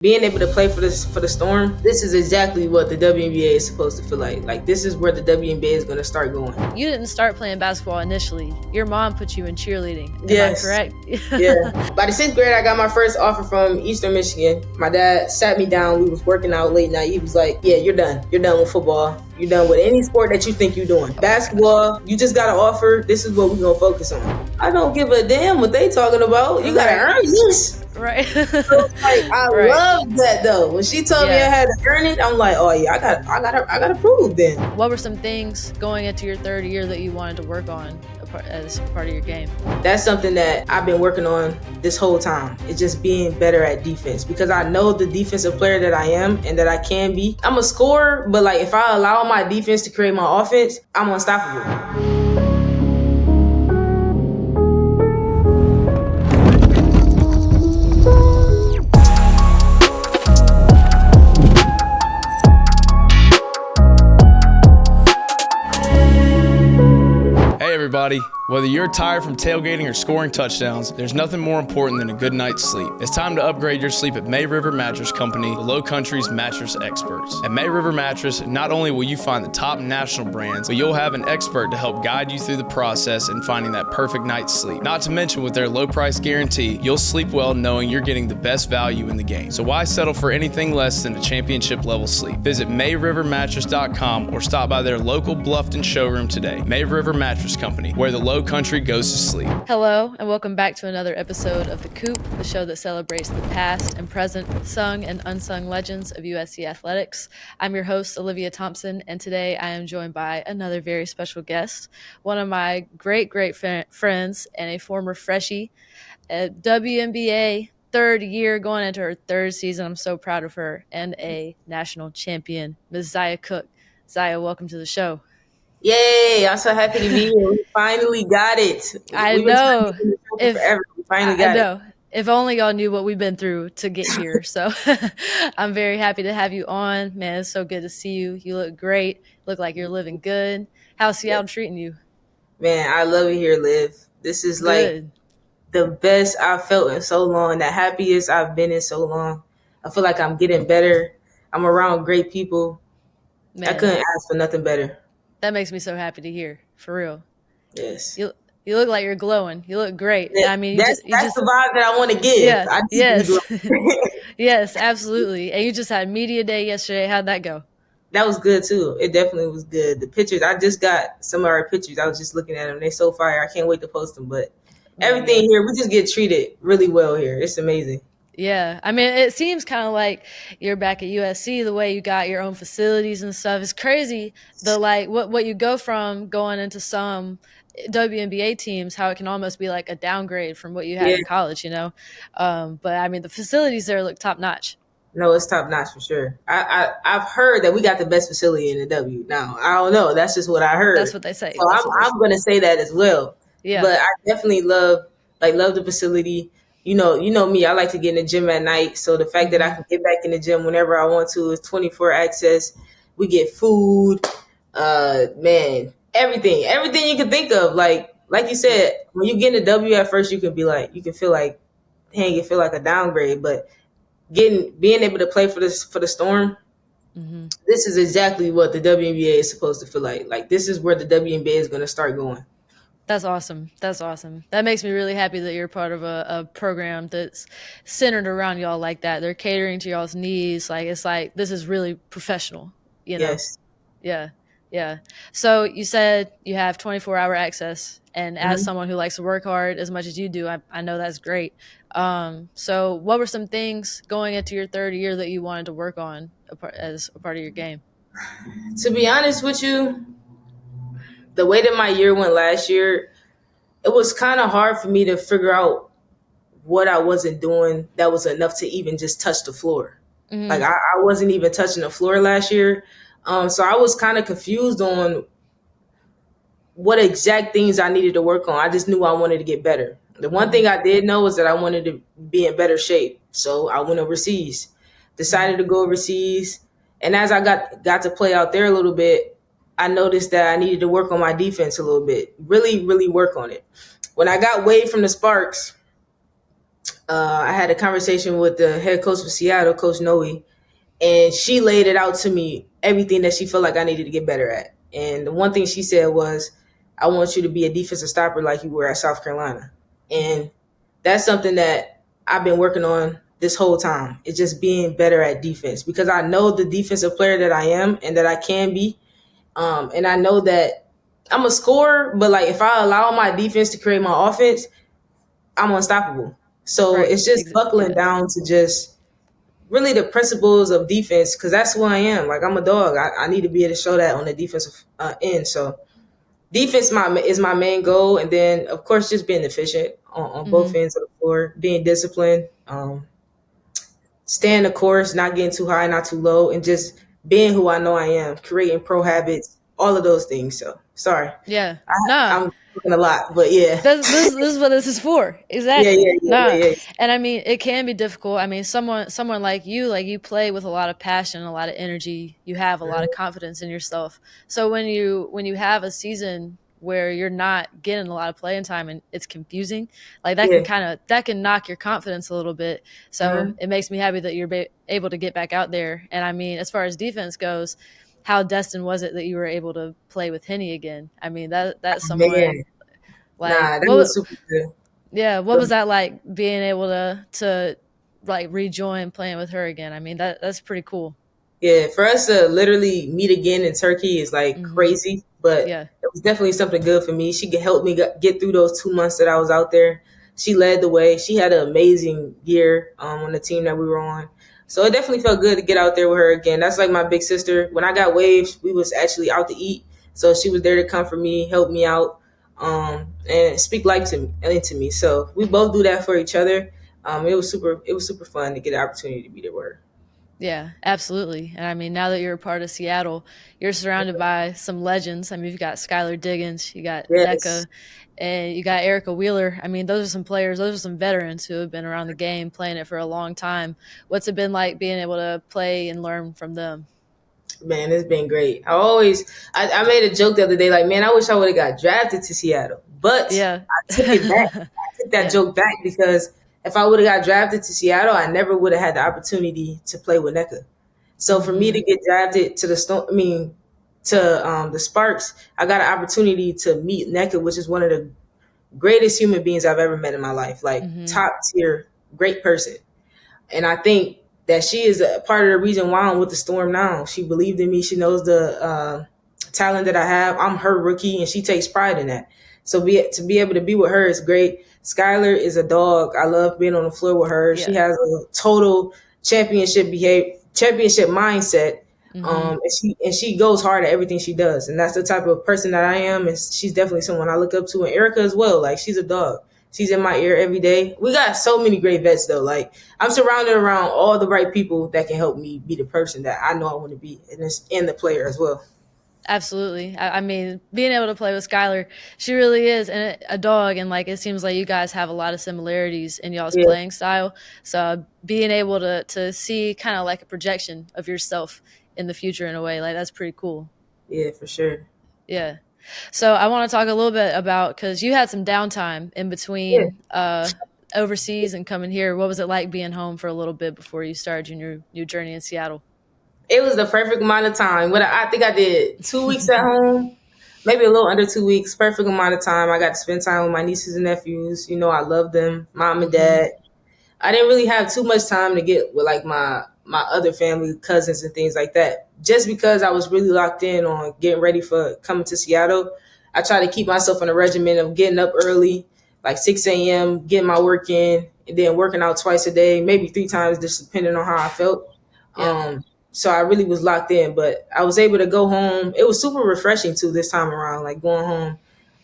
Being able to play for the Storm, this is exactly what the WNBA is supposed to feel like. Like, this is where the WNBA is going to start going. You didn't start playing basketball initially. Your mom put you in cheerleading. Am I correct? Yeah. By the 6th grade, I got my first offer from Eastern Michigan. My dad sat me down. We was working out late night. He was like, yeah, you're done. You're done with football. You're done with any sport that you think you're doing. Basketball, you just got an offer. This is what we're going to focus on. I don't give a damn what they talking about. You got to earn this. Right. So, I love that though. When she told me I had to earn it, I'm like, oh yeah, I gotta prove then. What were some things going into your third year that you wanted to work on as part of your game? That's something that I've been working on this whole time. It's just being better at defense, because I know the defensive player that I am and that I can be. I'm a scorer, but like if I allow my defense to create my offense, I'm unstoppable. Everybody, whether you're tired from tailgating or scoring touchdowns, there's nothing more important than a good night's sleep. It's time to upgrade your sleep at May River Mattress Company, the Low Country's mattress experts. At May River Mattress, not only will you find the top national brands, but you'll have an expert to help guide you through the process in finding that perfect night's sleep. Not to mention, with their low price guarantee, you'll sleep well knowing you're getting the best value in the game. So why settle for anything less than a championship level sleep? Visit MayRiverMattress.com or stop by their local Bluffton showroom today. May River Mattress Company, where the low country goes to sleep. Hello, and welcome back to another episode of the Coop, the show that celebrates the past and present sung and unsung legends of USC athletics. I'm your host, Olivia Thompson, and today I am joined by another very special guest, one of my great friends and a former freshie at WNBA, third year, going into her third season. I'm so proud of her, and a national champion, Ms. Zia Cooke. Zia, welcome to the show. Yay! I'm so happy to be here. We finally got it. I know. We finally got it. If only y'all knew what we've been through to get here. So I'm very happy to have you on. Man, it's so good to see you. You look great. Look like you're living good. How's Seattle treating you? Man, I love it here, Liv. This is like the best I've felt in so long, the happiest I've been in so long. I feel like I'm getting better. I'm around great people. Man, I couldn't ask for nothing better. That makes me so happy to hear, for real. Yes. You look like you're glowing. You look great. I mean, that's the vibe that I want to give. Yeah, yes. Yes, absolutely. And you just had media day yesterday. How'd that go? That was good too. It definitely was good. The pictures, I just got some of our pictures. I was just looking at them. They're so fire. I can't wait to post them. But everything here, we just get treated really well here. It's amazing. Yeah. I mean, it seems kind of like you're back at USC, the way you got your own facilities and stuff. It's crazy, what you go from going into some WNBA teams, how it can almost be like a downgrade from what you had in college, you know? But, I mean, the facilities there look top-notch. No, it's top-notch for sure. I've heard that we got the best facility in the W. Now, I don't know. That's just what I heard. That's what they say. So I'm going to say that as well. Yeah. But I definitely love the facility. You know me, I like to get in the gym at night. So the fact that I can get back in the gym whenever I want to is 24 access. We get food, man, everything you can think of. Like you said, when you get in the W at first, you can feel like, dang, it feel like a downgrade. But being able to play for the Storm, this is exactly what the WNBA is supposed to feel like. Like, this is where the WNBA is going to start going. That's awesome. That makes me really happy that you're part of a program that's centered around y'all like that. They're catering to y'all's needs. Like, it's like, this is really professional, you know? Yes. Yeah. So you said you have 24-hour access, and as someone who likes to work hard as much as you do, I know that's great. So what were some things going into your third year that you wanted to work on as a part of your game? To be honest with you, the way that my year went last year, it was kind of hard for me to figure out what I wasn't doing that was enough to even just touch the floor. Like, I wasn't even touching the floor last year. So I was kind of confused on what exact things I needed to work on. I just knew I wanted to get better. The one thing I did know was that I wanted to be in better shape. So I went overseas, decided to go overseas. And as I got to play out there a little bit, I noticed that I needed to work on my defense a little bit, really, really work on it. When I got waived from the Sparks, I had a conversation with the head coach of Seattle, Coach Noe, and she laid it out to me, everything that she felt like I needed to get better at. And the one thing she said was, I want you to be a defensive stopper like you were at South Carolina. And that's something that I've been working on this whole time. It's just being better at defense, because I know the defensive player that I am and that I can be. And I know that I'm a scorer, but like if I allow my defense to create my offense, I'm unstoppable. So Right. it's just buckling down to just really the principles of defense, because that's who I am. Like, I'm a dog. I need to be able to show that on the defensive end. So defense is my main goal, and then of course just being efficient on both ends of the floor, being disciplined, staying the course, not getting too high, not too low, and just being who I know I am, creating pro habits, all of those things. So sorry, Yeah. Nah. I'm talking a lot, but yeah. This is what this is for. Exactly. Yeah. And I mean, it can be difficult. I mean, someone like you play with a lot of passion, a lot of energy. You have a lot of confidence in yourself. So when you have a season where you're not getting a lot of playing time and it's confusing, like that can knock your confidence a little bit. So it makes me happy that you're able to get back out there. And I mean, as far as defense goes, how destined was it that you were able to play with Henny again? I mean, that's someone. Man. Like, That was super good. Yeah, what was that like, being able to like rejoin playing with her again? I mean, that's pretty cool. Yeah, for us to literally meet again in Turkey is like crazy, but Yeah. it was definitely something good for me. She could help me get through those 2 months that I was out there. She led the way. She had an amazing year on the team that we were on. So it definitely felt good to get out there with her again. That's like my big sister. When I got waived, we was actually out to eat. So she was there to comfort me, help me out, and speak life into me. So we both do that for each other. It was super fun to get an opportunity to be there with her. Yeah, absolutely. And I mean, now that you're a part of Seattle, you're surrounded by some legends. I mean, you've got Skylar Diggins, you got Yes. Nneka, and you got Erica Wheeler. I mean, those are some players, those are some veterans who have been around the game, playing it for a long time. What's it been like being able to play and learn from them? Man, it's been great. I made a joke the other day, like, man, I wish I would have got drafted to Seattle. But Yeah. I took it back. I took that joke back, because if I would have got drafted to Seattle, I never would have had the opportunity to play with Nneka. So for me to get drafted to the Sparks, I got an opportunity to meet Nneka, which is one of the greatest human beings I've ever met in my life. Like, top tier, great person. And I think that she is a part of the reason why I'm with the Storm now. She believed in me. She knows the talent that I have. I'm her rookie, and she takes pride in that. So to be able to be with her is great. Skylar is a dog. I love being on the floor with her. Yeah. She has a total championship mindset. And she goes hard at everything she does. And that's the type of person that I am. And she's definitely someone I look up to. And Erica as well. Like, she's a dog. She's in my ear every day. We got so many great vets, though. Like, I'm surrounded around all the right people that can help me be the person that I know I want to be, and the player as well. Absolutely. I mean, being able to play with Skylar, she really is a dog, and like, it seems like you guys have a lot of similarities in y'all's playing style. So being able to see kind of like a projection of yourself in the future in a way, like, that's pretty cool. Yeah, for sure. Yeah. So I want to talk a little bit about, because you had some downtime in between overseas and coming here. What was it like being home for a little bit before you started your new journey in Seattle? It was the perfect amount of time. I think I did 2 weeks at home, maybe a little under 2 weeks. Perfect amount of time. I got to spend time with my nieces and nephews. You know, I love them, mom and dad. I didn't really have too much time to get with like my other family, cousins and things like that. Just because I was really locked in on getting ready for coming to Seattle, I try to keep myself in a regimen of getting up early, like 6 a.m., getting my work in, and then working out twice a day, maybe 3 times, just depending on how I felt. So I really was locked in, but I was able to go home. It was super refreshing too this time around, like going home.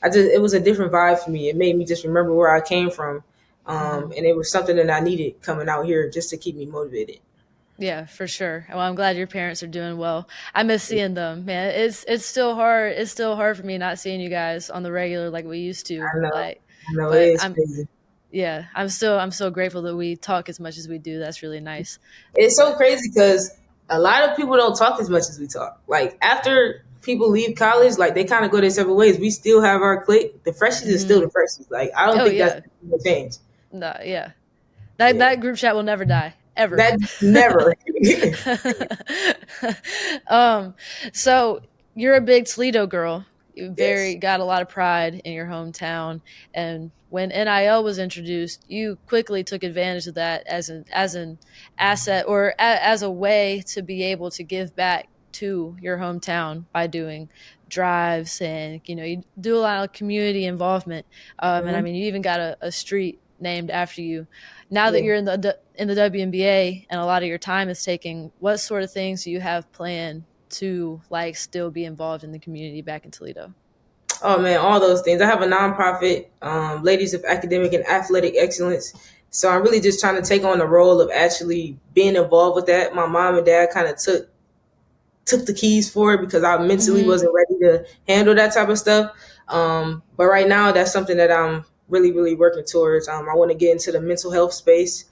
It was a different vibe for me. It made me just remember where I came from. And it was something that I needed coming out here just to keep me motivated. Yeah, for sure. Well, I'm glad your parents are doing well. I miss seeing them, man. It's still hard. It's still hard for me not seeing you guys on the regular like we used to. I know it is crazy. Yeah, I'm so grateful that we talk as much as we do. That's really nice. It's so crazy because a lot of people don't talk as much as we talk. Like, after people leave college, like, they kind of go their separate ways. We still have our clique. The freshies is still the freshies. Like, I don't think that's going to change. No, yeah. That group chat will never die, ever. That never. um, so you're a big Toledo girl. You Yes. got a lot of pride in your hometown, and when NIL was introduced, you quickly took advantage of that as an asset, or as a way to be able to give back to your hometown by doing drives, and you do a lot of community involvement. And I Hmm. mean, you even got a street named after you. Now that Yeah. you're in the WNBA and a lot of your time is taking, what sort of things do you have planned to like still be involved in the community back in Toledo? Oh man, all those things. I have a nonprofit, Ladies of Academic and Athletic Excellence. So I'm really just trying to take on the role of actually being involved with that. My mom and dad kind of took the keys for it because I mentally Mm-hmm. wasn't ready to handle that type of stuff. But right now, that's something that I'm really, really working towards. I want to get into the mental health space.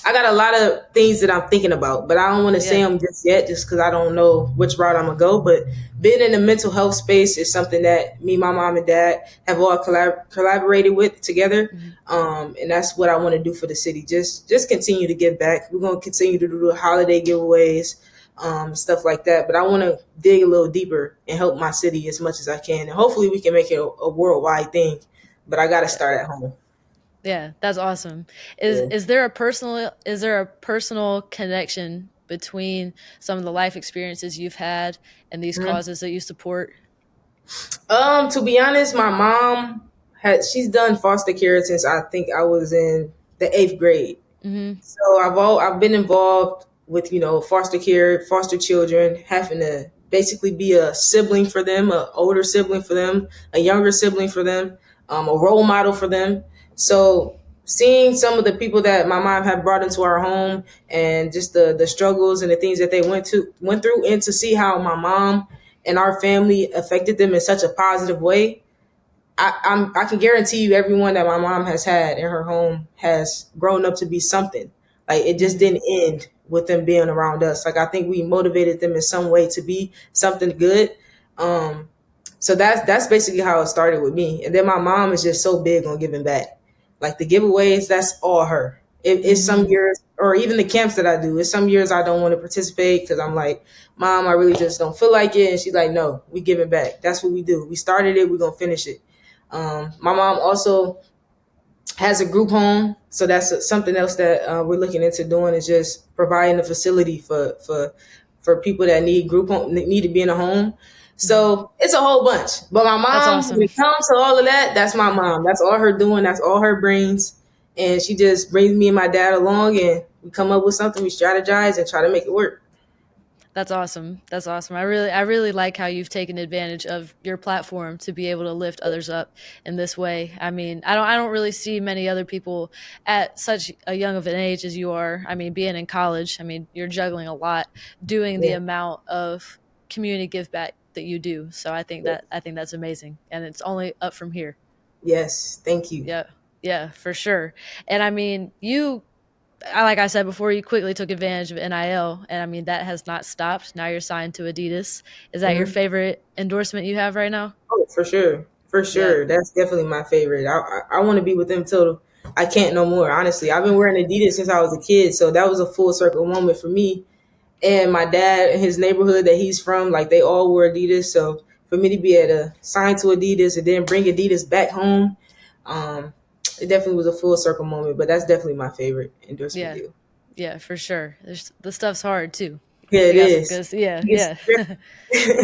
I got a lot of things that I'm thinking about, but I don't want to say Yeah. them just yet, just because I don't know which route I'm gonna go. But being in the mental health space is something that me, my mom, and dad have all collaborated with together, Mm-hmm. and that's what I want to do for the city. Just continue to give back. We're gonna continue to do the holiday giveaways, stuff like that. But I want to dig a little deeper and help my city as much as I can, and hopefully we can make it a worldwide thing. But I got to start at home. Yeah, that's awesome. Yeah. Is there a personal connection between some of the life experiences you've had and these Mhm. causes that you support? To be honest, my mom she's done foster care since I think I was in the 8th grade. Mm-hmm. So I've been involved with foster care, foster children, having to basically be a sibling for them, a older sibling for them, a younger sibling for them, a role model for them. So seeing some of the people that my mom had brought into our home and just the struggles and the things that they went through, and to see how my mom and our family affected them in such a positive way, I can guarantee you everyone that my mom has had in her home has grown up to be something. Like it just Mm-hmm. didn't end with them being around us. Like I think we motivated them in some way to be something good. Um, so that's basically how it started with me. And then my mom is just so big on giving back. Like the giveaways, that's all her. It's some Mm-hmm. years, or even the camps that I do. It's some years I don't want to participate because I'm like, Mom, I really just don't feel like it. And she's like, No, we giving back. That's what we do. We started it. We're gonna finish it. My mom also has a group home, so that's something else that we're looking into doing, is just providing a facility for people that need to be in a home. Mm-hmm. So it's a whole bunch. But my That's mom, when awesome. it comes to all of that, that's my mom. That's all her doing. That's all her brains, and she just brings me and my dad along, and we come up with something. We strategize and try to make it work. That's awesome. That's awesome. I really like how you've taken advantage of your platform to be able to lift others up in this way. I mean, I don't really see many other people at such a young of an age as you are. I mean, being in college, I mean, you're juggling a lot, doing the Yeah. amount of community give back that you do. So I think that's amazing, and it's only up from here. Yes. Thank you. Yeah. Yeah, for sure. And I mean, like I said before, you quickly took advantage of NIL, and I mean that has not stopped. Now you're signed to Adidas. Is that your Mhm. favorite endorsement you have right now? Oh, for sure. For Yeah. sure. That's definitely my favorite. I want to be with them till I can't no more, honestly. I've been wearing Adidas since I was a kid. So that was a full circle moment for me. And my dad and his neighborhood that he's from, like they all wore Adidas. So for me to be able to sign to Adidas and then bring Adidas back home, um, it definitely was a full circle moment. But that's definitely my favorite endorsement Yeah. deal. Yeah, for sure. The stuff's hard too. Yeah, They it got some is. good. Yeah, It's yeah.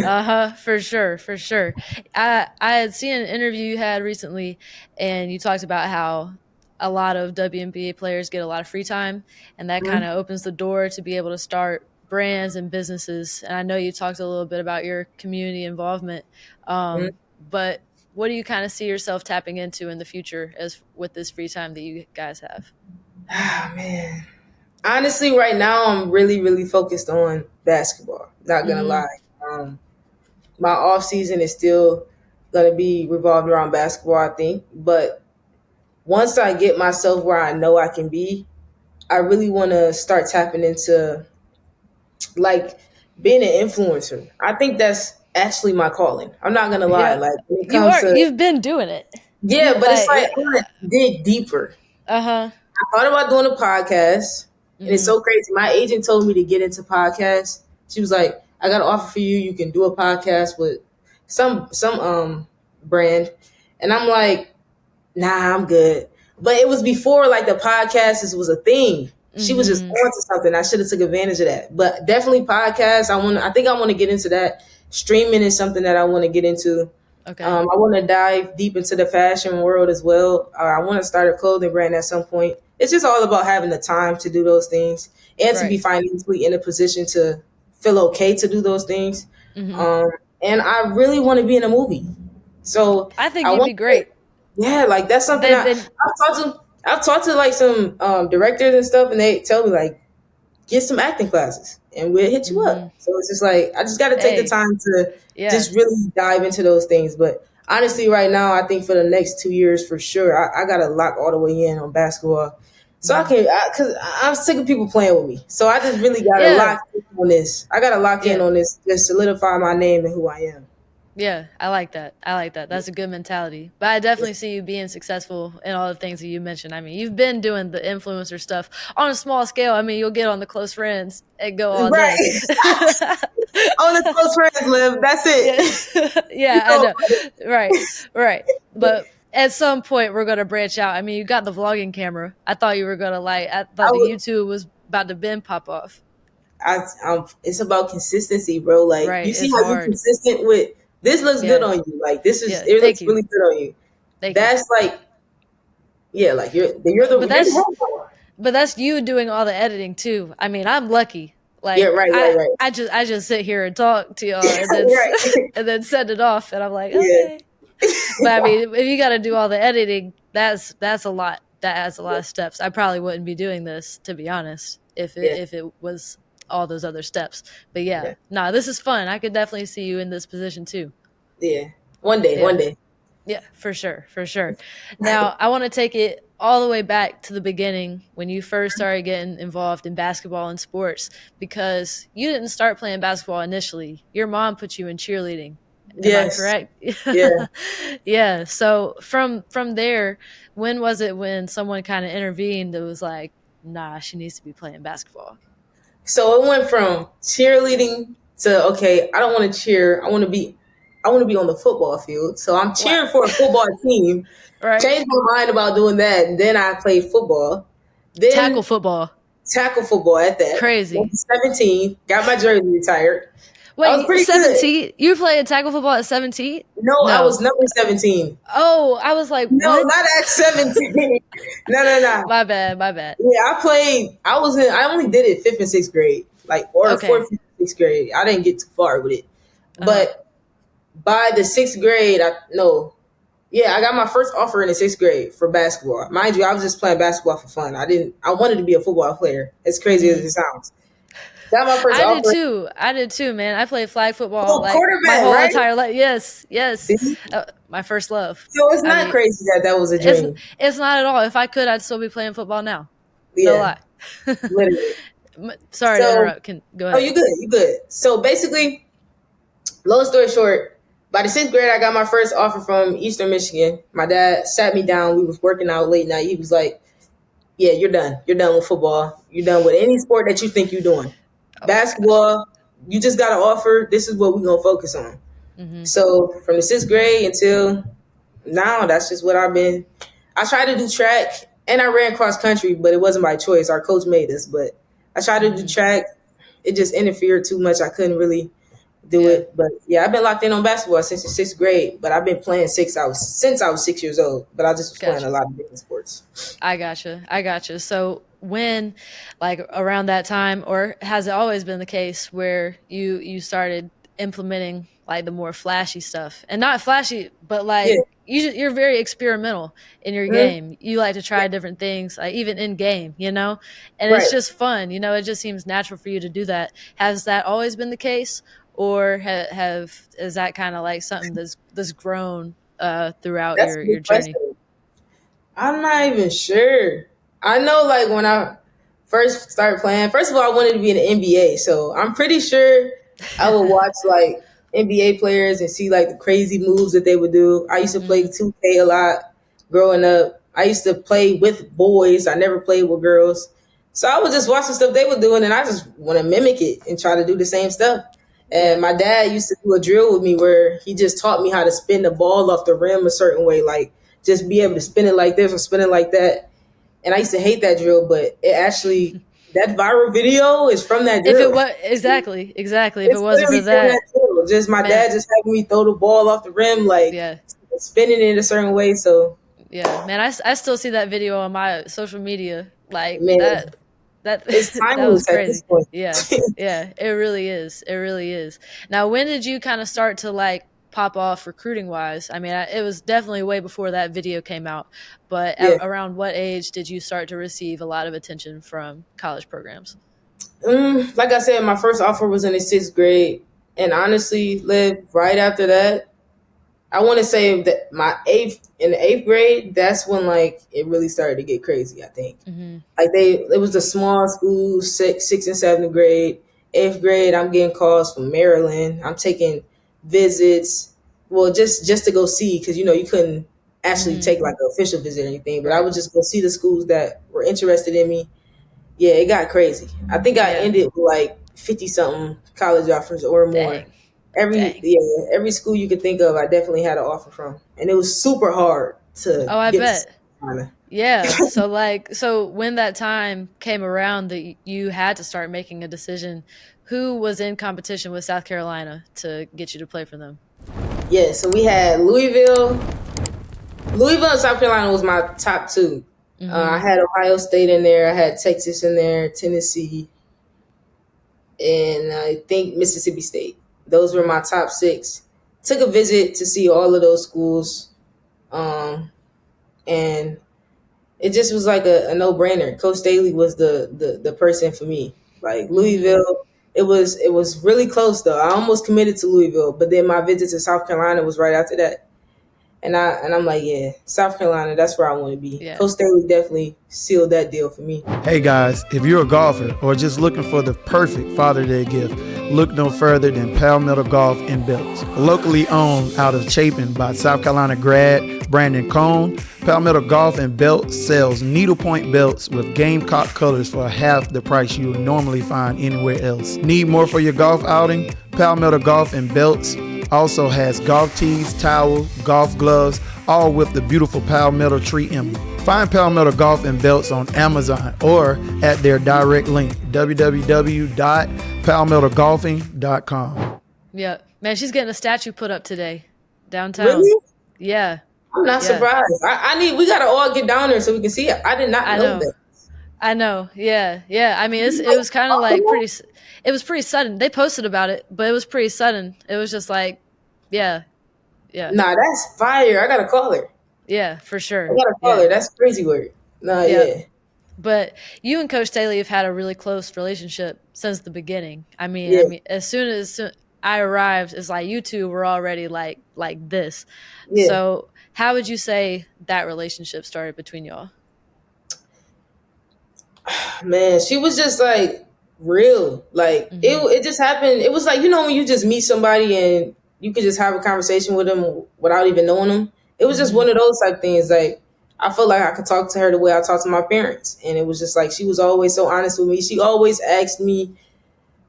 Uh-huh, for sure, for sure. I had seen an interview you had recently, and you talked about how a lot of WNBA players get a lot of free time, and that kind of opens the door to be able to start brands and businesses. And I know you talked a little bit about your community involvement, but what do you kind of see yourself tapping into in the future as with this free time that you guys have? Ah, man. Honestly, right now I'm really, really focused on basketball. Not gonna Mm-hmm. lie. My off season is still gonna be revolved around basketball, I think. But once I get myself where I know I can be, I really want to start tapping into like being an influencer. I think that's actually my calling. I'm not gonna lie. Yeah, Like when it comes to you've been doing it. yeah, You but it's like like yeah. I want to dig deeper. Uh-huh. I thought about doing a podcast, and it's so crazy. My agent told me to get into podcasts. She was like, "I got an offer for you. You can do a podcast with some brand," and I'm like, "Nah, I'm good." But it was before like the podcast was a thing. She was just on to something. I should have took advantage of that. But definitely podcasts. I think I want to get into that. Streaming is something that I want to get into. Okay. I want to dive deep into the fashion world as well. I want to start a clothing brand at some point. It's just all about having the time to do those things and to be financially in a position to feel okay to do those things. And I really want to be in a movie. So I think you'd be great. Yeah, like that's something I've talked to like some directors and stuff, and they tell me like, get some acting classes and we'll hit you up. So it's just like, I just got to take the time to just really dive into those things. But honestly, right now, I think for the next 2 years, for sure, I got to lock all the way in on basketball. So because I'm sick of people playing with me. So I just really got to lock in on this. I got to lock in on this, just solidify my name and who I am. Yeah, I like that. That's a good mentality. But I definitely see you being successful in all the things that you mentioned. I mean, you've been doing the influencer stuff on a small scale. I mean, you'll get on the close friends and go all day. On the close friends, Liv. That's it. Yeah, I know. Right. But at some point, we're going to branch out. I mean, you got the vlogging camera. I thought you were going to I thought the YouTube was about to pop off. It's about consistency, bro. Like, you see how you're consistent with. This looks good on you. Like, it looks really good on you. That's like, like you're the. But that's you doing all the editing too. I mean, I'm lucky. Like, right. I just sit here and talk to y'all, and then and then send it off, and I'm like, okay. But I mean, if you got to do all the editing, that's a lot. That adds a lot of steps. I probably wouldn't be doing this, to be honest, if it was all those other steps. But this is fun. I could definitely see you in this position too. Yeah. One day. Yeah, for sure. Now, I want to take it all the way back to the beginning when you first started getting involved in basketball and sports, because you didn't start playing basketball initially. Your mom put you in cheerleading. Am I correct? Yeah. Yeah. So from there, when was it when someone kind of intervened that was like, nah, she needs to be playing basketball? So it went from cheerleading to, okay, I don't want to cheer. I want to be on the football field. So I'm cheering for a football team. Right. Changed my mind about doing that. And then I played football. Then tackle football at that. Crazy. 17. Got my jersey retired. Wait, 17? You played tackle football at 17? No, I was number 17. Oh, I was like, no, what? Not at 17. No. My bad. Yeah, I only did it 5th and 6th grade. Or 4th and 6th grade. I didn't get too far with it. But by the 6th grade, I got my first offer in the 6th grade for basketball. Mind you, I was just playing basketball for fun. I wanted to be a football player. As crazy as it sounds. Got my first offer. I did too, man. I played flag football quarterback, my whole right? entire life. Yes. My first love. So it's not crazy that was a dream. It's not at all. If I could, I'd still be playing football now. Yeah. No lie. Literally. Sorry to interrupt. Go ahead. Oh, you good. So basically, long story short, by the 6th grade, I got my first offer from Eastern Michigan. My dad sat me down. We was working out late night. He was like, yeah, you're done. You're done with football. You're done with any sport that you think you're doing. Basketball, you just got an offer. This is what we're going to focus on. So from the 6th grade until now, that's just what I've been. I tried to do track and I ran cross country, but it wasn't by choice. Our coach made us, but I tried to do track. It just interfered too much. I couldn't really do it. But I've been locked in on basketball since the 6th grade, but I've been playing since I was 6 years old, but I just was playing a lot of different sports. I gotcha. So when, around that time, or has it always been the case where you started implementing the more flashy stuff? And not flashy, but you're very experimental in your game. You like to try different things, even in game, and it's just fun. It just seems natural for you to do that. Has that always been the case, or is that kind of something that's grown throughout your journey? I'm not even sure. I know when I first started playing, first of all, I wanted to be in the NBA. So I'm pretty sure I would watch NBA players and see the crazy moves that they would do. I used to play 2K a lot growing up. I used to play with boys. I never played with girls. So I would just watch the stuff they were doing, and I just want to mimic it and try to do the same stuff. And my dad used to do a drill with me where he just taught me how to spin the ball off the rim a certain way, like just be able to spin it like this or spin it like that. And I used to hate that drill, but it actually, that viral video is from that drill. If it was exactly. If It's it wasn't for literally from that, drill. Just my dad just having me throw the ball off the rim, like spinning it a certain way. So yeah, man, I still see that video on my social media. Like man, that it's that timeless was at crazy. this point. Yeah, it really is. It really is. Now, when did you kind of start to like pop off recruiting wise? I mean, it was definitely way before that video came out, but around what age did you start to receive a lot of attention from college programs? Like I said, my first offer was in the 6th grade, and honestly, lived right after that. I want to say that in the 8th grade, that's when like it really started to get crazy. I think like it was a small school, 6th and 7th grade. 8th grade, I'm getting calls from Maryland. I'm taking visits, well, just to go see, because you couldn't actually take like an official visit or anything, but I would just go see the schools that were interested in me. Yeah, it got crazy. I think I ended with like 50 something college offers or more. Dang. Every school you could think of, I definitely had an offer from, and it was super hard to. Oh, I bet. Yeah. So when that time came around that you had to start making a decision, who was in competition with South Carolina to get you to play for them? Yeah. So we had Louisville. Louisville and South Carolina was my top two. I had Ohio State in there. I had Texas in there, Tennessee, and I think Mississippi State. Those were my top 6. Took a visit to see all of those schools. And it just was like a no-brainer. Coach Daly was the person for me. Like Louisville, it was really close though. I almost committed to Louisville, but then my visit to South Carolina was right after that. And I'm like, yeah, South Carolina, that's where I want to be. Yeah. Coach Daly definitely sealed that deal for me. Hey guys, if you're a golfer or just looking for the perfect Father's Day gift, look no further than Palmetto Golf and Belts. Locally owned out of Chapin by South Carolina grad Brandon Cone, Palmetto Golf and Belts sells needlepoint belts with Gamecock colors for half the price you would normally find anywhere else. Need more for your golf outing? Palmetto Golf and Belts also has golf tees, towels, golf gloves, all with the beautiful palmetto tree emblem. Find Palmetto Golf and Belts on Amazon or at their direct link, www.palmettogolfing.com. Yeah. Man, she's getting a statue put up today downtown. Really? Yeah. I'm not surprised. We got to all get down there so we can see it. I did not know that. I know. Yeah. I mean, it was kind of like it was pretty sudden. They posted about it, but it was pretty sudden. It was just like, yeah. Nah, that's fire. I got to call her. Yeah, for sure. I got to call her. That's crazy word. Nah, yeah. But you and Coach Staley have had a really close relationship since the beginning. I mean, as soon as I arrived, it's like you two were already like this. Yeah. So how would you say that relationship started between y'all? Man, she was just like real. Like it just happened. It was like, when you just meet somebody and you could just have a conversation with them without even knowing them. It was just one of those type things. Like I felt like I could talk to her the way I talk to my parents. And it was just like, she was always so honest with me. She always asked me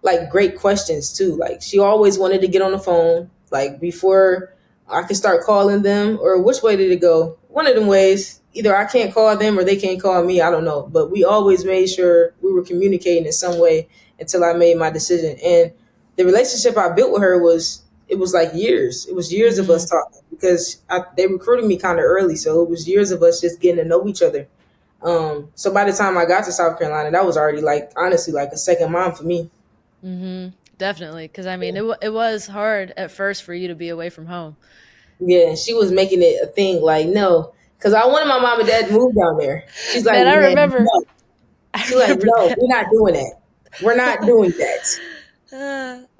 like great questions too. Like she always wanted to get on the phone, like before I could start calling them, or which way did it go? One of them ways. Either I can't call them or they can't call me. I don't know. But we always made sure we were communicating in some way until I made my decision. And the relationship I built with her was like years. It was years of us talking because they recruited me kind of early. So it was years of us just getting to know each other. So by the time I got to South Carolina, that was already like, honestly, like a second mom for me. Definitely. Because I mean, it was hard at first for you to be away from home. Yeah. She was making it a thing like, no. Because I wanted my mom and dad to move down there. She's like, I remember. No. She's like, no, we're not doing that. We're not doing that.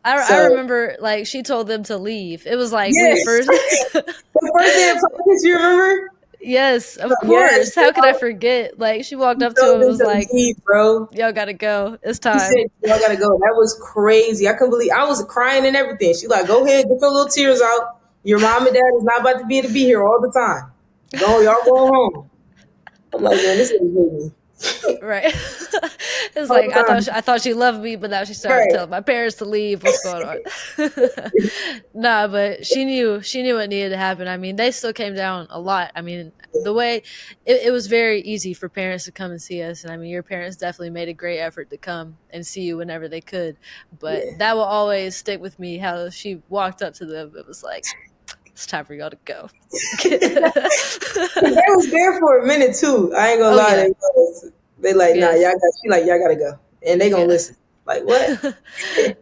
I remember, like, she told them to leave. It was like, yes. the first day of practice, you remember? Yes, of course. Yes, how could I forget? Like, she walked up to him and was like, bro, y'all got to go. It's time. She said, y'all got to go. That was crazy. I couldn't believe I was crying and everything. She's like, go ahead, get your little tears out. Your mom and dad is not about to be able to be here all the time. Y'all go home. I'm like, man, this is me. Right. It's Whole like time. I thought she loved me, but now she started Right. telling my parents to leave. What's going on? Nah, but she knew what needed to happen. I mean, they still came down a lot. I mean, the way it was very easy for parents to come and see us, and I mean, your parents definitely made a great effort to come and see you whenever they could. But Yeah. that will always stick with me. How she walked up to them, it was like, it's time for y'all to go. They was there for a minute too. I ain't gonna Oh lie. yeah, They like, nah, yes, y'all gotta go. And they gonna yeah. listen. Like, what?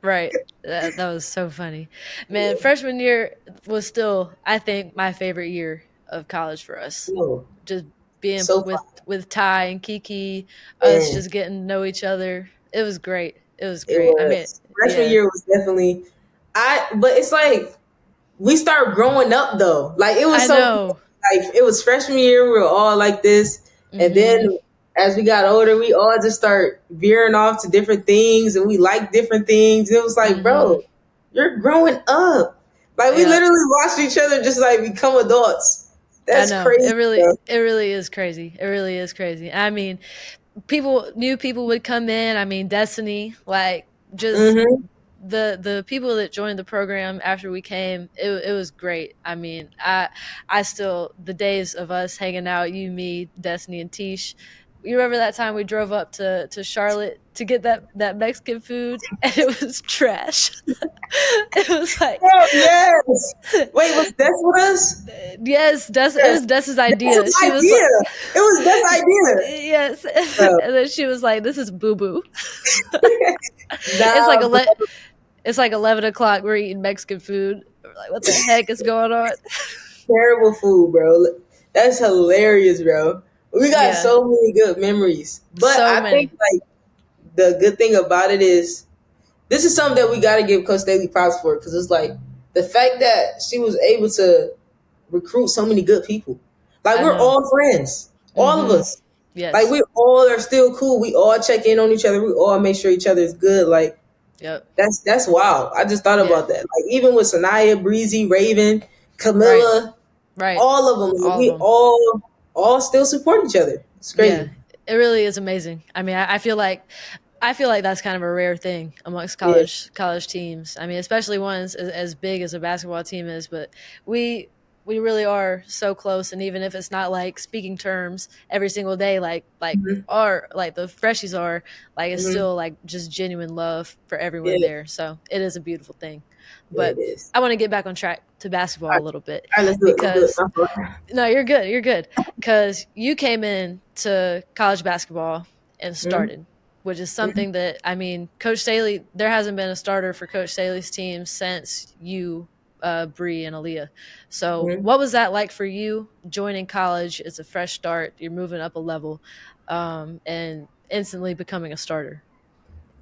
Right. That was so funny. Man, freshman year was still, I think, my favorite year of college for us. No. Just being So fun. with Ty and Kiki, us Man, just getting to know each other. It was great. It was it great. I mean, was. Freshman yeah. year was definitely but it's like we start growing up though. Like it was I so know. like it was freshman year, we were all like this. And Mhm. then as we got older, we all just start veering off to different things and we like different things. And it was like, Mhm. bro, you're growing up. Like we Yep. literally watched each other just like become adults. I That's know. crazy, bro. It really is crazy. It really is crazy. I mean, new people would come in. I mean, Destiny, like just Mm-hmm. the people that joined the program after we came, it was great. I mean, I still, the days of us hanging out, you, me, Destiny, and Tish. You remember that time we drove up to Charlotte to get that Mexican food and it was trash. It was like, Oh yes. Wait, was Des with us? yes, it Yes. was Dessa's That's idea. his She was idea. like, It was Des' idea. yes, Bro. and then she was like, "This is boo boo." It's like Nah, bro. it's like 11 o'clock. We're eating Mexican food. We're like, what the heck is going on? Terrible food, bro. That's hilarious, bro. We got Yeah, so many good memories. But so I think many. like the good thing about it is this is something that we got to give Coach Staley props for because it's like the fact that she was able to recruit so many good people. Like I we're know. all friends, all of Mm-hmm. us. Like Yes. we all are still cool. We all check in on each other. We all make sure each other is good. Like Yep. that's wild. I just thought Yeah. about that. Like even with Sanaya, Breezy, Raven, Right. Camilla, Right. all of them, All of we them. all still support each other. It's Yeah. crazy. It really is amazing. I mean, I feel like that's kind of a rare thing amongst Yeah. college teams. I mean, especially ones as big as a basketball team is, but we we really are so close. And even if it's not like speaking terms every single day, Hmm. like the freshies are, like it's Hmm. still like just genuine love for everyone Yeah. there. So it is a beautiful thing. Yeah, But it is. I want to get back on track to All basketball right, a little bit all right, let's do it. Let's do it. because My fault. no, you're good. You're good. Because you came in to college basketball and Hmm. started, which is Hmm. something that, I mean, Coach Staley, there hasn't been a starter for Coach Staley's team since you, Bree, and Aaliyah. So, Hmm. what was that like for you joining college? It's a fresh start. You're moving up a level and instantly becoming a starter.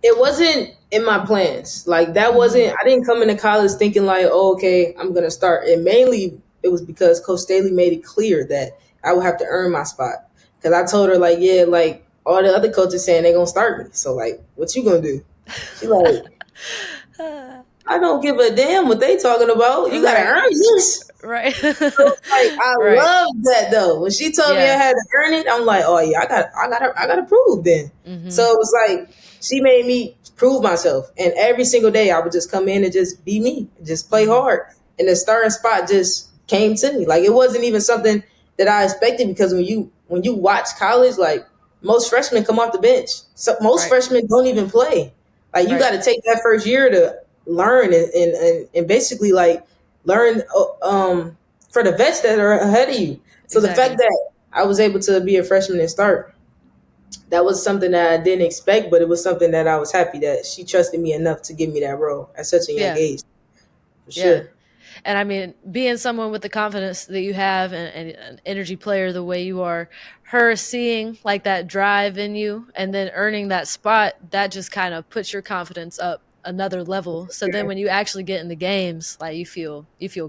It wasn't in my plans. Like that Mm-hmm. wasn't. I didn't come into college thinking like, oh, okay, I'm gonna start. And mainly it was because Coach Staley made it clear that I would have to earn my spot. Because I told her like, yeah, like all the other coaches saying they're gonna start me. So like, what you gonna do? She like, I don't give a damn what they talking about. You gotta Right. earn this. Right. Like I Right. love that though. When she told me I Yeah. had to earn it, I'm like, oh yeah, I gotta prove then. So Mm-hmm. it was like she made me prove myself, and every single day I would just come in and just be me, just play Mm-hmm. hard, and the starting spot just came to me. Like it wasn't even something that I expected because when you watch college, like most freshmen come off the bench, so most Right. freshmen don't even play. Like you got Right. to take that first year to learn and basically like learn for the vets that are ahead of you. So the fact Exactly. that I was able to be a freshman and start, that was something that I didn't expect, but it was something that I was happy that she trusted me enough to give me that role at such a young Yeah. age. For Yeah. sure. And I mean, being someone with the confidence that you have and an energy player the way you are, her seeing like that drive in you and then earning that spot, that just kind of puts your confidence up another level. So then Sure. when you actually get in the games, like you feel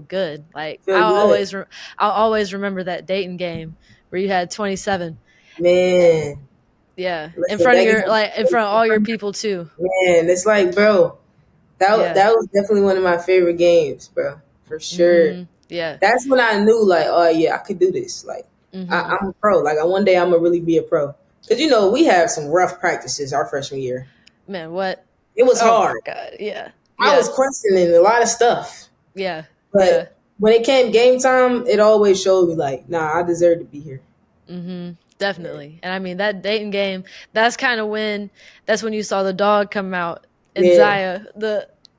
good. Like Feel good. I'll always remember that Dayton game where you had 27. Man. Yeah, in Listen, front of that your game, like in front of all your people too. man, it's like, bro, Yeah. that was definitely one of my favorite games, bro. For sure. Yeah. That's when I knew like, oh yeah, I could do this. Like I'm a pro. Like one day I'm gonna really be a pro. Cause we had some rough practices our freshman year. Man, what? It was Oh my hard. God. Yeah. I was questioning a lot of stuff. Yeah. But when it came game time, it always showed me like, nah, I deserve to be here. Definitely. Yeah. And I mean, that Dayton game, that's when you saw the dog come out and Zia,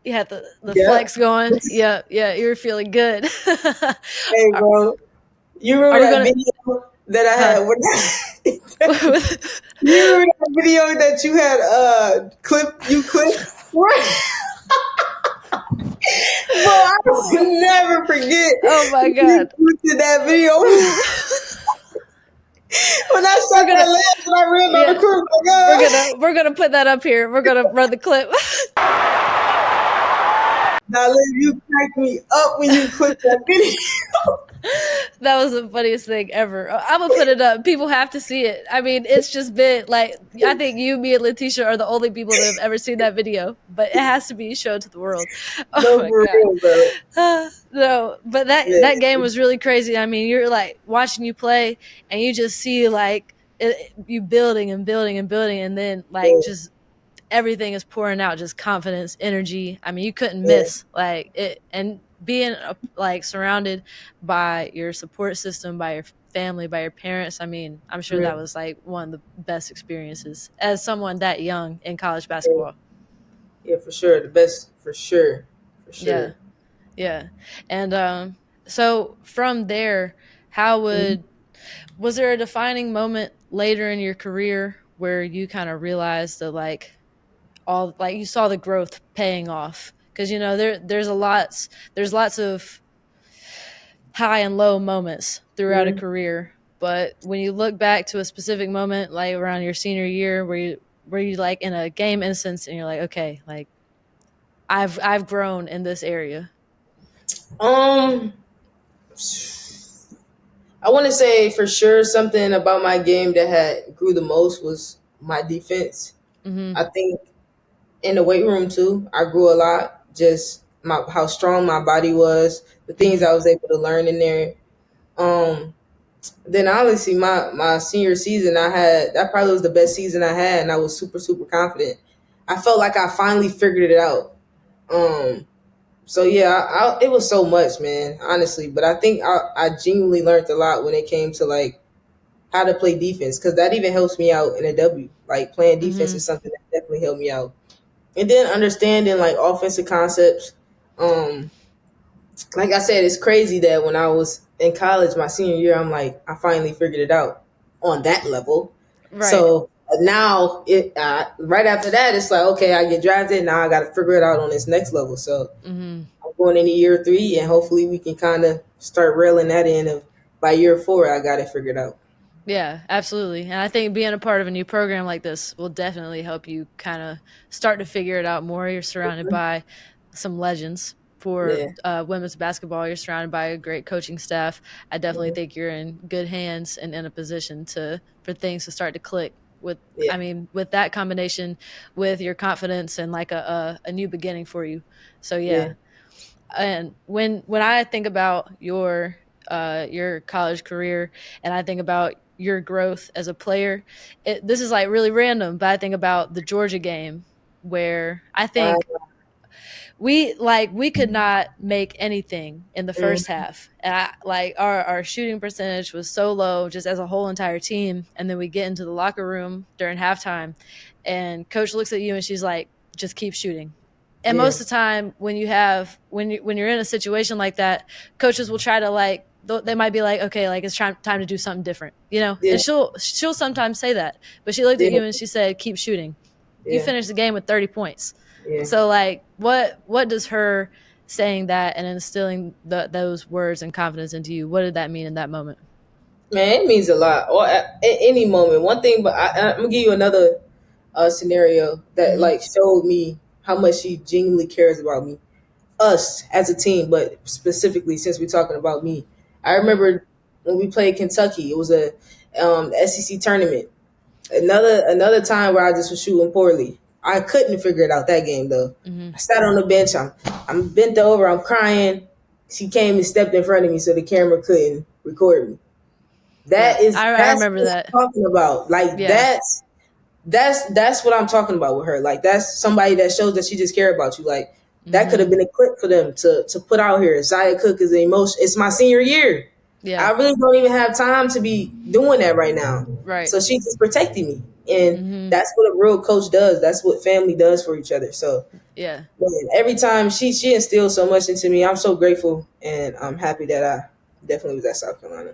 you had the flex going. Yeah. You were feeling good. Hey, bro. You remember that video that I had? You remember that video that you had clipped? Bro, I will never forget. Oh my God. To that video. When I saw that laugh and I ran on the crew, we're gonna put that up here. We're gonna run the clip. Now, Liv, you cracked me up when you clipped that video. That was the funniest thing ever. I'm gonna put it up. People have to see it. I mean, it's just been like, I think you, me, and Letitia are the only people that have ever seen that video, but it has to be shown to the world. Oh my God. Real, bro. No, but that game was really crazy. I mean, you're like watching you play and you just see like you building and building and building, and then like just everything is pouring out, just confidence, energy. I mean, you couldn't miss like it, and being like surrounded by your support system, by your family, by your parents. I mean, I'm sure that was like one of the best experiences as someone that young in college basketball. Yeah, for sure. The best, for sure. Yeah. And so from there, was there a defining moment later in your career where you kind of realized that like you saw the growth paying off? Because there's lots of high and low moments throughout a career, but when you look back to a specific moment like around your senior year where you like in a game instance and you're like, okay, like I've grown in this area. I want to say for sure something about my game that had grew the most was my defense. I think in the weight room too, I grew a lot. Just how strong my body was, the things I was able to learn in there. Then honestly, my senior season, that probably was the best season I had, and I was super, super confident. I felt like I finally figured it out. So yeah, it was so much, man, honestly. But I think I genuinely learned a lot when it came to like how to play defense, because that even helps me out in a W. Like playing defense is something that definitely helped me out. And then understanding like offensive concepts. Like I said, it's crazy that when I was in college, my senior year, I'm like, I finally figured it out on that level. Right. So now right after that, it's like, okay, I get drafted. Now I got to figure it out on this next level. So I'm going into year 3, and hopefully we can kind of start railing that in. Of by year 4, I got it figured out. Yeah, absolutely. And I think being a part of a new program like this will definitely help you kind of start to figure it out more. You're surrounded by some legends for women's basketball. You're surrounded by a great coaching staff. I definitely think you're in good hands and in a position for things to start to click with that combination with your confidence and like a new beginning for you. So yeah. And when I think about your college career and I think about your growth as a player, this is like really random, but I think about the Georgia game where I think we could not make anything in the first half. And our shooting percentage was so low just as a whole entire team. And then we get into the locker room during halftime and coach looks at you and she's like, just keep shooting. And most of the time when you're in a situation like that, coaches will try to they might be like, okay, like it's time to do something different, and she'll sometimes say that, but she looked at you and she said, keep shooting. You finished the game with 30 points. So like what does her saying that and instilling those words and confidence into you, what did that mean in that moment? Man, it means a lot. Or at any moment. One thing, but I'm gonna give you another scenario that like showed me how much she genuinely cares about me, us as a team, but specifically since we're talking about me. I remember when we played Kentucky, it was a SEC tournament. Another time where I just was shooting poorly. I couldn't figure it out that game though. I sat on the bench. I'm bent over. I'm crying. She came and stepped in front of me so the camera couldn't record me. I remember what that. I'm talking about. Like Yeah. that's what I'm talking about with her. Like that's somebody that shows that she just care about you. Like that could have Mm-hmm. been a clip for them to put out here. Zia Cooke is the emotion. It's my senior year. Yeah. I really don't even have time to be doing that right now. Right. So she's just protecting me, and Mm-hmm. that's what a real coach does. That's what family does for each other. So Yeah. man, every time she instills so much into me, I'm so grateful, and I'm happy that I definitely was at South Carolina.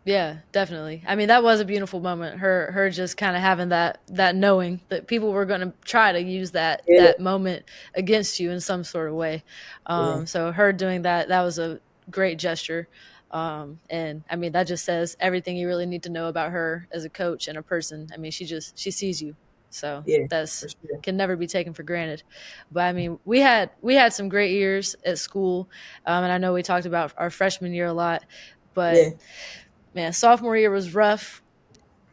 Yeah, definitely. I mean, that was a beautiful moment. Her just kind of having that knowing that people were going to try to use that Yeah, moment against you in some sort of way. yeah, So her doing that was a great gesture. And I mean, that just says everything you really need to know about her as a coach and a person. I mean, she sees you. So yeah, that's for sure. can never be taken for granted. But I mean, we had some great years at school. And I know we talked about our freshman year a lot, but Yeah, man, sophomore year was rough.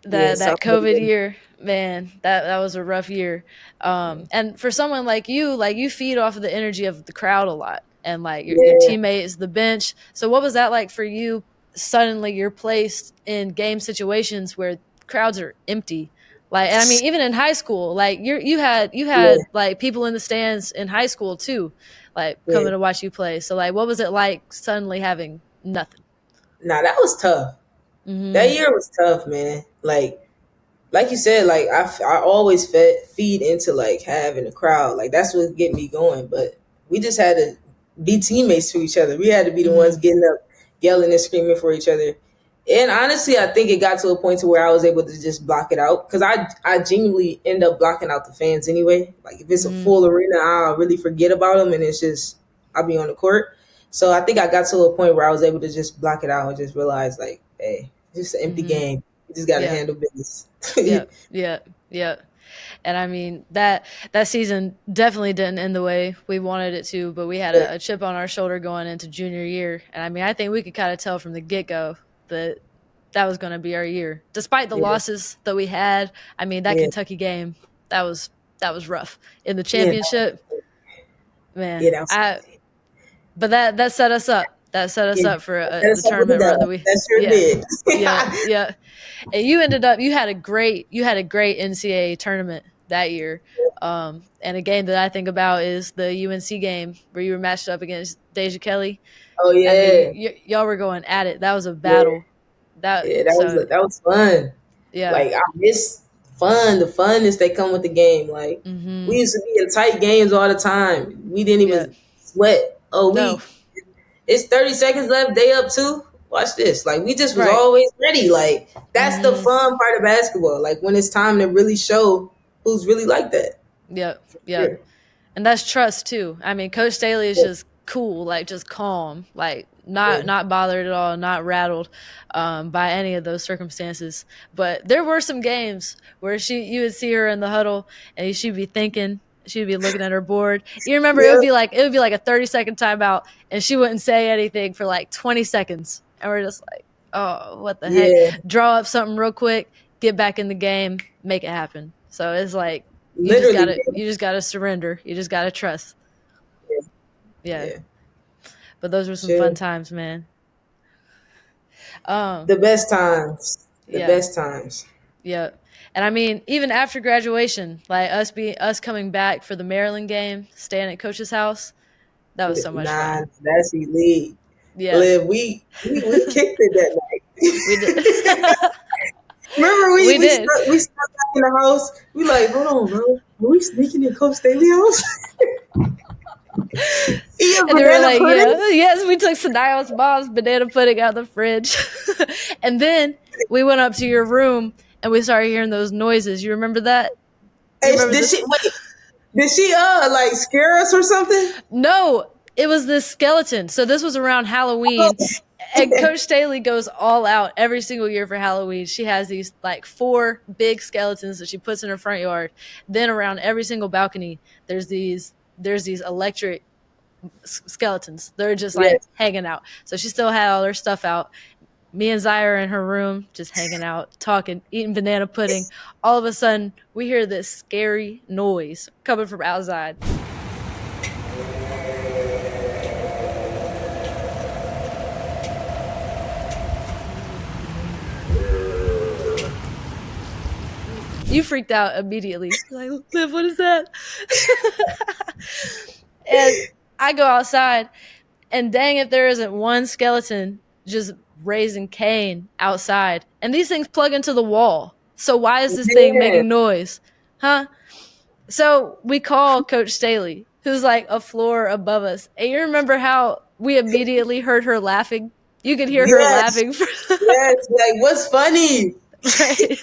yeah. That COVID year, man, that was a rough year. And for someone like you feed off of the energy of the crowd a lot, and like your Yeah, teammates, the bench. So what was that like for you? Suddenly, you're placed in game situations where crowds are empty. Like, and I mean, even in high school, like you yeah, had like people in the stands in high school too, like yeah. coming to watch you play. So like, what was it like suddenly having nothing? Nah, that was tough. That Mm-hmm. year was tough, man. Like you said, like I always feed into like having a crowd. Like that's what get me going. But we just had to be teammates to each other. We had to be the ones Mm-hmm. getting up, yelling and screaming for each other. And honestly, I think it got to a point to where I was able to just block it out because I genuinely end up blocking out the fans anyway. Like if it's a Mm-hmm. full arena, I'll really forget about them, and it's just I'll be on the court. So I think I got to a point where I was able to just block it out and just realize like, hey, it's just an empty Mm-hmm. game. You just got to Yeah. handle business. Yep. Yep. Yep. And I mean that season definitely didn't end the way we wanted it to, but we had Yeah, a chip on our shoulder going into junior year. And I mean, I think we could kind of tell from the get go that that was going to be our year, despite the yeah, losses that we had. I mean, that yeah, Kentucky game that was rough in the yeah, championship, yeah. man. That was But that set us up. That set us yeah. up for the That's something to tournament run that do. we. That sure Yeah. did. Yeah. Yeah. And you had a great NCAA tournament that year. And a game that I think about is the UNC game where you were matched up against Deja Kelly. Oh I mean, yeah, y'all were going at it. That was a yeah, battle. That yeah. so That was fun. yeah. Like I miss fun, the funness that come with the game. Like we Mhm. used to be in tight games all the time. We didn't Yeah. even sweat. Oh, No. it's 30 seconds left. They up two. Watch this. Like we just was Right. always ready. Like that's the Mhm. fun part of basketball. Like when it's time to really show who's really like that. Yep. For Yep. sure. And that's trust too. I mean, Coach Staley is just cool, like just calm, like Yeah, not bothered at all, not rattled by any of those circumstances. But there were some games where you would see her in the huddle and she'd be thinking, she'd be looking at her board. You remember yeah, it would be like a 30-second timeout, and she wouldn't say anything for like 20 seconds, and we're just like, oh, what the heck? yeah. Draw up something real quick, get back in the game, make it happen. So it's like Literally. you just gotta surrender. You just gotta trust. Yeah, Yeah. yeah. But those were some Sure. fun times, man. Um, The best times. The yeah, best times. yeah. And I mean, even after graduation, like us coming back for the Maryland game, staying at Coach's house, that was so much Nah, fun. that's elite. Yeah, Liv, we kicked it that we did. night. Remember We did. we stuck back in the house. We like, hold on, bro. Are we sneaking in Coach Staley house? Eating And they were banana like, pudding? yeah, yes, we took Sanaya's mom's banana pudding out of the fridge. And then we went up to your room and we started hearing those noises. You remember that? You Hey, remember did this? she wait? Did she like scare us or something? No, it was this skeleton. So this was around Halloween. And Coach Staley goes all out every single year for Halloween. She has these like 4 big skeletons that she puts in her front yard. Then around every single balcony, there's these electric skeletons. They're just Yeah. like hanging out. So she still had all her stuff out. Me and Zia are in her room, just hanging out, talking, eating banana pudding. All of a sudden, we hear this scary noise coming from outside. You freaked out immediately. Like, Liv, what is that? And I go outside, and dang if there isn't one skeleton just raising Cain outside. And these things plug into the wall. So why is this thing Yeah. making noise? Huh? So we call Coach Staley, who's like a floor above us. And you remember how we immediately heard her laughing? You could hear her Yes. laughing. Yes. Like, what's funny? Right.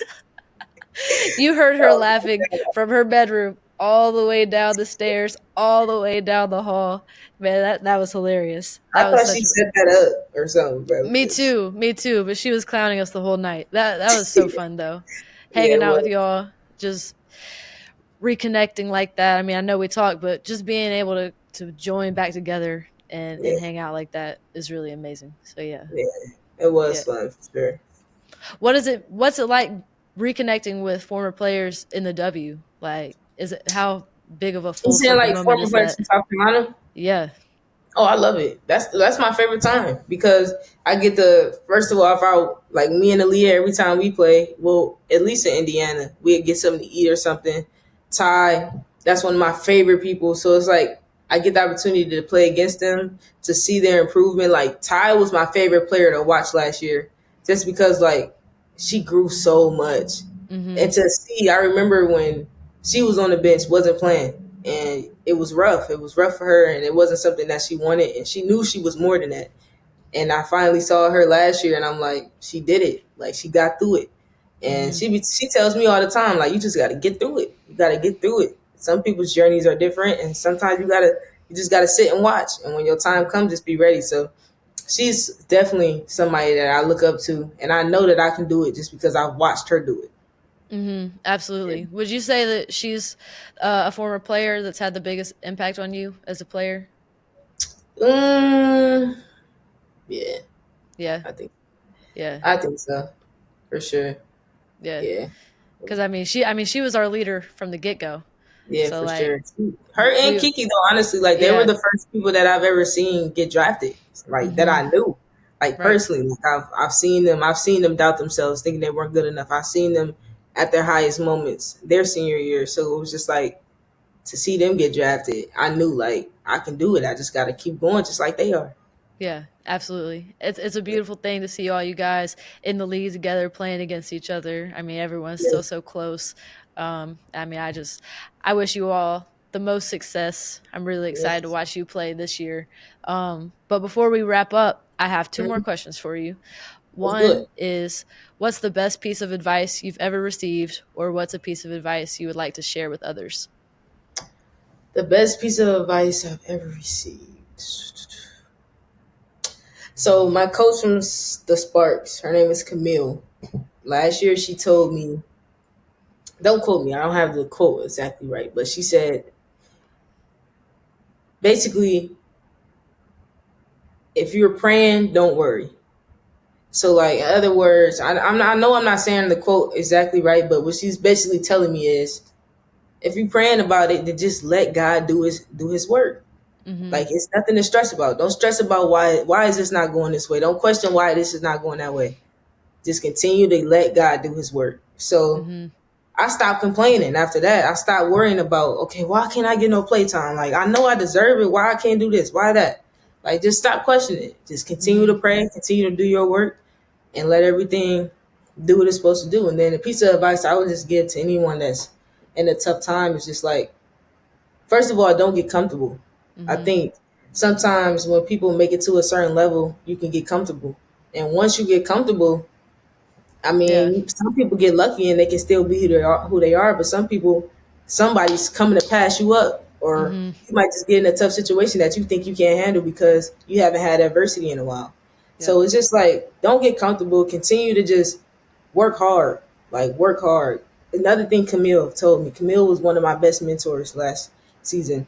You heard her laughing from her bedroom all the way down the stairs, all the way down the hall. Man, that was hilarious. I That was thought such she set that up or something, bro. Me too, me too. But she was clowning us the whole night. That was so fun though. Yeah, Hanging it out was. with y'all, just reconnecting like that. I mean, I know we talk, but just being able to join back together and Yeah, hang out like that is really amazing. So yeah. it was Yeah. fun for sure. What's it like reconnecting with former players in the W? Like, is it how big of a You full saying circle like moment former is players that? from South Carolina? Yeah. Oh, I love it. That's my favorite time because I get the first of all, if I like me and Aaliyah every time we play, well, at least in Indiana, we get something to eat or something. Ty, that's one of my favorite people. So it's like I get the opportunity to play against them to see their improvement. Like Ty was my favorite player to watch last year, just because like she grew so much. Mm-hmm. And to see, I remember when she was on the bench, wasn't playing, and it was rough. It was rough for her, and it wasn't something that she wanted, and she knew she was more than that. And I finally saw her last year, and I'm like, she did it. Like she got through it, and Mm-hmm. she tells me all the time, like you just got to get through it. You got to get through it. Some people's journeys are different, and sometimes you just gotta sit and watch. And when your time comes, just be ready. So she's definitely somebody that I look up to, and I know that I can do it just because I've watched her do it. Mm-hmm. Absolutely. Would you say that she's a former player that's had the biggest impact on you as a player? Mm, yeah, Yeah. I think Yeah. I think so for sure. Yeah. Yeah, Because she was our leader from the get go. yeah, So for like sure. Her and we, Kiki though, honestly, like they were yeah, the first people that I've ever seen get drafted, like that mm-hmm. I knew, like Right, personally. Like I've seen them. I've seen them doubt themselves, thinking they weren't good enough. I've seen them at their highest moments, their senior year. So it was just like to see them get drafted. I knew like I can do it. I just got to keep going, just like they are. yeah, absolutely. It's a beautiful thing to see all you guys in the league together playing against each other. I mean, everyone's still Yes, so close. I mean, I wish you all the most success. I'm really excited to yes. watch you play this year. But before we wrap up, I have two more Mhm. questions for you. Let's do One it. is, what's the best piece of advice you've ever received, or what's a piece of advice you would like to share with others? The best piece of advice I've ever received. So my coach from the Sparks, her name is Camille. Last year she told me, don't quote me, I don't have the quote exactly right, but she said basically, if you're praying, don't worry. So like in other words, I know I'm not saying the quote exactly right, but what she's basically telling me is if you're praying about it, then just let God do his work. Mm-hmm. Like it's nothing to stress about. Don't stress about why is this not going this way. Don't question why this is not going that way. Just continue to let God do his work. So Mm-hmm. I stopped complaining after that. I stopped worrying about, okay, why can't I get no playtime? Like, I know I deserve it. Why I can't do this? Why that? Like, just stop questioning it. Just continue to Mm-hmm. pray, continue to do your work, and let everything do what it's supposed to do. And then a piece of advice I would just give to anyone that's in a tough time is just like, first of all, don't get comfortable. I Mm-hmm. think sometimes when people make it to a certain level, you can get comfortable. And once you get comfortable, I Yeah. mean, some people get lucky and they can still be who they are, but some people, somebody's coming to pass you up, or Mm-hmm. you might just get in a tough situation that you think you can't handle because you haven't had adversity in a while. Yep. So it's just like, don't get comfortable. Continue to just work hard, like work hard. Another thing Camille told me, Camille was one of my best mentors last season.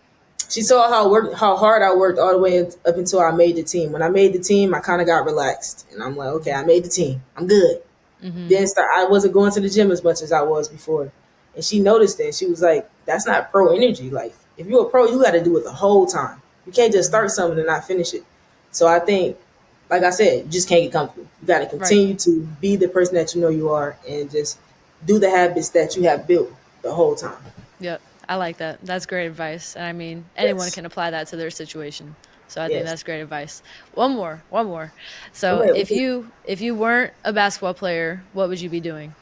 She saw how hard I worked all the way up until I made the team. When I made the team, I kind of got relaxed, and I'm like, okay, I made the team. I'm good. Mm-hmm. Then I wasn't going to the gym as much as I was before. And she noticed it. She was like, that's not pro energy. Like, if you're a pro, you got to do it the whole time. You can't just Mm-hmm. start something and not finish it. So I think, like I said, you just can't get comfortable. You got to Right. continue to be the person that you know you are and just do the habits that you have built the whole time. Yep. I like that. That's great advice. And I mean, anyone Yes. can apply that to their situation. So I think Yes. that's great advice. One more. Go So ahead. if you weren't a basketball player, what would you be doing?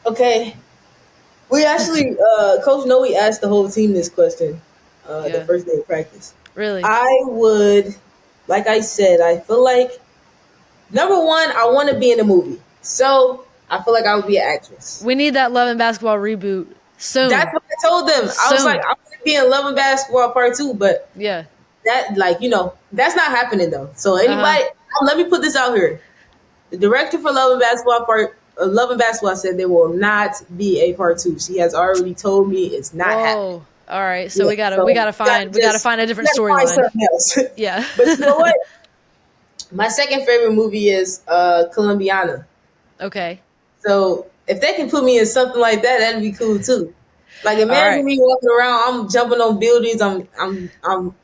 Okay. We actually, Coach Noe asked the whole team this question the Yeah. first day of practice. Really? I would, like I said, I feel like, number one, I want to be in a movie. So I feel like I would be an actress. We need that Love and Basketball reboot That's soon. what I told them. I was like, Soon. I want to be in Love and Basketball Part 2, but Yeah. that, like, that's not happening though. So Uh-huh. anybody, let me put this out here. The director for Love and Basketball said there will not be a part 2. She has already told me it's not happening. Whoa. All right. So Yeah, we gotta so we gotta find we gotta find a different find storyline. something else. Yeah. But you know what? My second favorite movie is Colombiana. Okay. So if they can put me in something like that, that'd be cool too. Like All imagine right. me walking around, I'm jumping on buildings, I'm I'm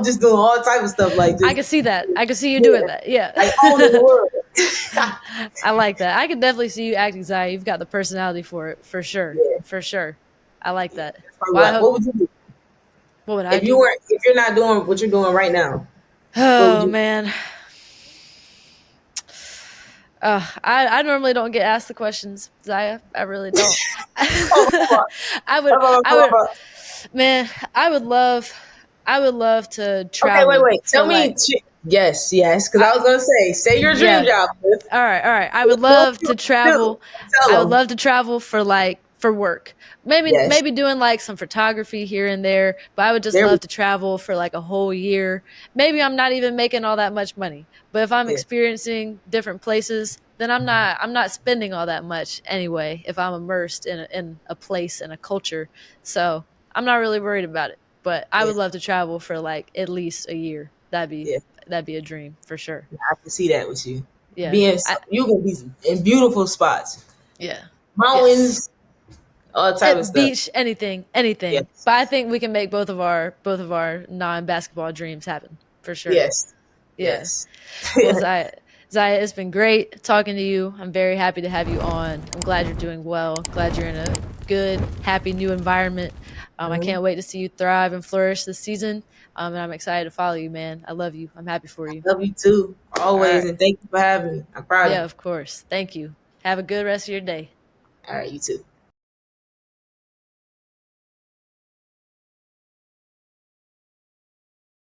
just doing all type of stuff like I just can see that. I can see you doing yeah, that. Yeah. like owning the world. I like that. I could definitely see you acting Zaya. You've got the personality for it, for sure. Yeah, For sure. I like that. that's probably Well, I hope. what would you do What would I if you do? weren't if you're not doing what you're doing right now? What would Oh you? man. I normally don't get asked the questions, Zaya. I really don't. Oh, come on, I would come on, I come would on. man, I would love to Okay, travel wait. for Tell me. like Yes. Because I was gonna say your dream yeah. job. Cliff. All right. I would love to travel. I Tell would them. love to travel for work. Maybe Yes, maybe doing like some photography here and there, but I would just there we love to travel for like a whole year. Maybe I'm not even making all that much money, but if I'm yeah, experiencing different places, then I'm not spending all that much anyway if I'm immersed in a place and a culture. So, I'm not really worried about it, but I yeah, would love to travel for like at least a year. yeah. That'd be a dream for sure. I can see that with you. Yeah. Being you gonna be in beautiful spots, Yeah. Yes. mountains, all type of stuff. Beach, anything. Yes, But I think we can make both of our non-basketball dreams happen for sure. yes, Yeah. yes. Well, Zaya, it's been great talking to you. I'm very happy to have you on. I'm glad you're doing well. Glad you're in a good, happy new environment. I Mhm. can't wait to see you thrive and flourish this season. And I'm excited to follow you, man. I love you. I'm happy for you. Love you too, All always, right. and thank you for having me. I'm proud of Yeah, you. of course. Thank you. Have a good rest of your day. All right, you too.